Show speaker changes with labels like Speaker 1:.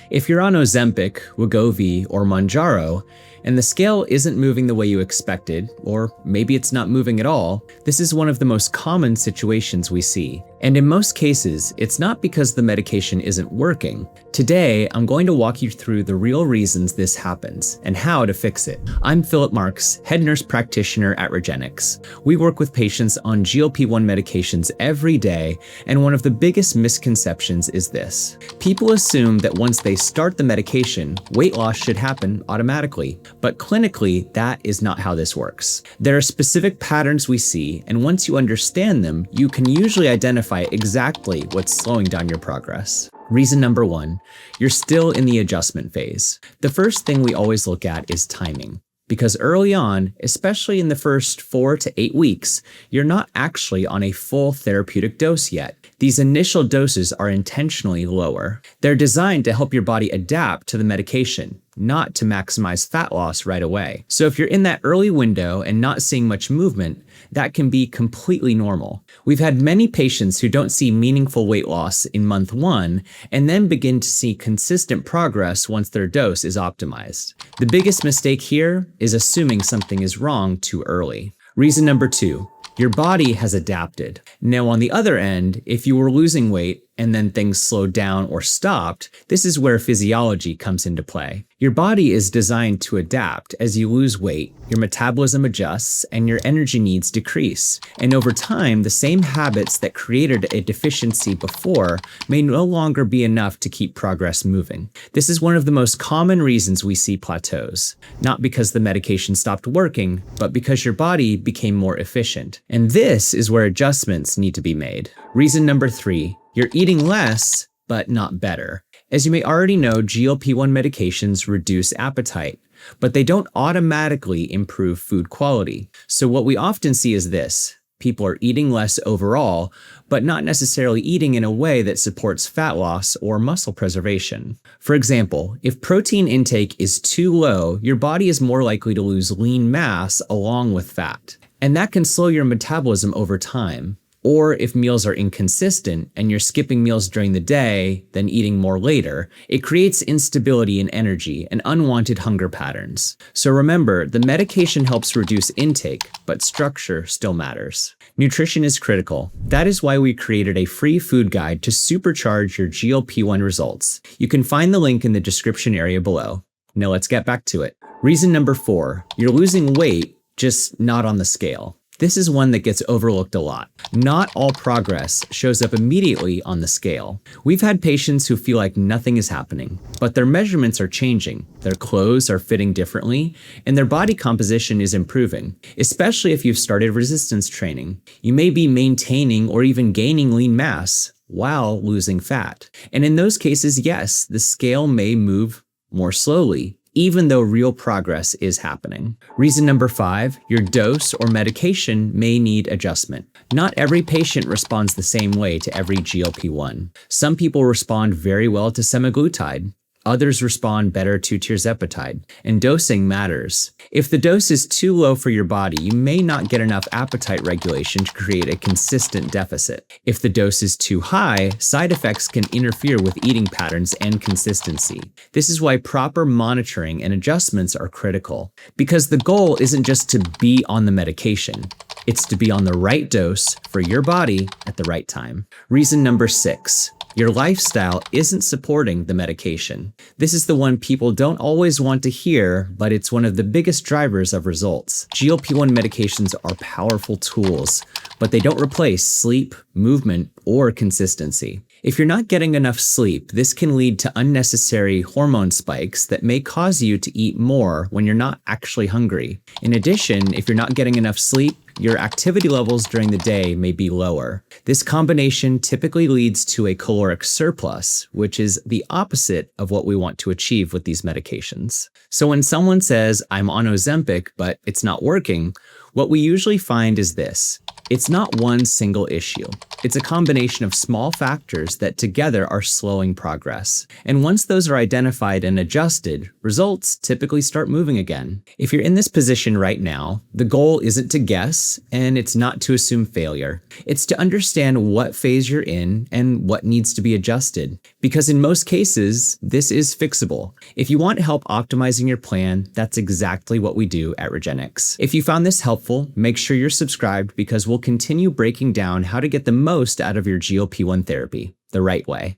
Speaker 1: If you're on Ozempic, Wegovy, or Mounjaro, and the scale isn't moving the way you expected, or maybe it's not moving at all, this is one of the most common situations we see. And in most cases, it's not because the medication isn't working. Today, I'm going to walk you through the real reasons this happens and how to fix it. I'm Philip Marks, head nurse practitioner at Regenics. We work with patients on GLP-1 medications every day, and one of the biggest misconceptions is this. People assume that once they start the medication, weight loss should happen automatically. But clinically, that is not how this works. There are specific patterns we see, and once you understand them, you can usually identify exactly what's slowing down your progress. Reason number one, you're still in the adjustment phase. The first thing we always look at is timing. Because early on, especially in the first 4 to 8 weeks, you're not actually on a full therapeutic dose yet. These initial doses are intentionally lower. They're designed to help your body adapt to the medication, not to maximize fat loss right away. So if you're in that early window and not seeing much movement, that can be completely normal. We've had many patients who don't see meaningful weight loss in month 1 and then begin to see consistent progress once their dose is optimized. The biggest mistake here is assuming something is wrong too early. Reason number 2, your body has adapted. Now on the other end, if you were losing weight and then things slowed down or stopped, this is where physiology comes into play. Your body is designed to adapt. As you lose weight, your metabolism adjusts and your energy needs decrease. And over time, the same habits that created a deficiency before may no longer be enough to keep progress moving. This is one of the most common reasons we see plateaus. Not because the medication stopped working, but because your body became more efficient. And this is where adjustments need to be made. Reason number 3, you're eating less, but not better. As you may already know, GLP-1 medications reduce appetite, but they don't automatically improve food quality. So what we often see is this. People are eating less overall, but not necessarily eating in a way that supports fat loss or muscle preservation. For example, if protein intake is too low, your body is more likely to lose lean mass along with fat. And that can slow your metabolism over time. Or if meals are inconsistent and you're skipping meals during the day, then eating more later, it creates instability in energy and unwanted hunger patterns. So remember, the medication helps reduce intake, but structure still matters. Nutrition is critical. That is why we created a free food guide to supercharge your GLP-1 results. You can find the link in the description area below. Now let's get back to it. Reason number 4, you're losing weight, just not on the scale. This is one that gets overlooked a lot. Not all progress shows up immediately on the scale. We've had patients who feel like nothing is happening, but their measurements are changing. Their clothes are fitting differently, and their body composition is improving, especially if you've started resistance training. You may be maintaining or even gaining lean mass while losing fat. And in those cases, yes, the scale may move more slowly, even though real progress is happening. Reason number 5, your dose or medication may need adjustment. Not every patient responds the same way to every GLP-1. Some people respond very well to semaglutide. Others respond better to tirzepatide, and dosing matters. If the dose is too low for your body, you may not get enough appetite regulation to create a consistent deficit. If the dose is too high, side effects can interfere with eating patterns and consistency. This is why proper monitoring and adjustments are critical, because the goal isn't just to be on the medication. It's to be on the right dose for your body at the right time. Reason number 6. Your lifestyle isn't supporting the medication. This is the one people don't always want to hear, but it's one of the biggest drivers of results. GLP-1 medications are powerful tools, but they don't replace sleep, movement, or consistency. If you're not getting enough sleep, this can lead to unnecessary hormone spikes that may cause you to eat more when you're not actually hungry. In addition, if you're not getting enough sleep, your activity levels during the day may be lower. This combination typically leads to a caloric surplus, which is the opposite of what we want to achieve with these medications. So when someone says, I'm on Ozempic, but it's not working, what we usually find is this. It's not one single issue. It's a combination of small factors that together are slowing progress. And once those are identified and adjusted, results typically start moving again. If you're in this position right now, the goal isn't to guess, and it's not to assume failure. It's to understand what phase you're in and what needs to be adjusted. Because in most cases, this is fixable. If you want help optimizing your plan, that's exactly what we do at Regenics. If you found this helpful, make sure you're subscribed because we'll continue breaking down how to get the most out of your GLP-1 therapy the right way.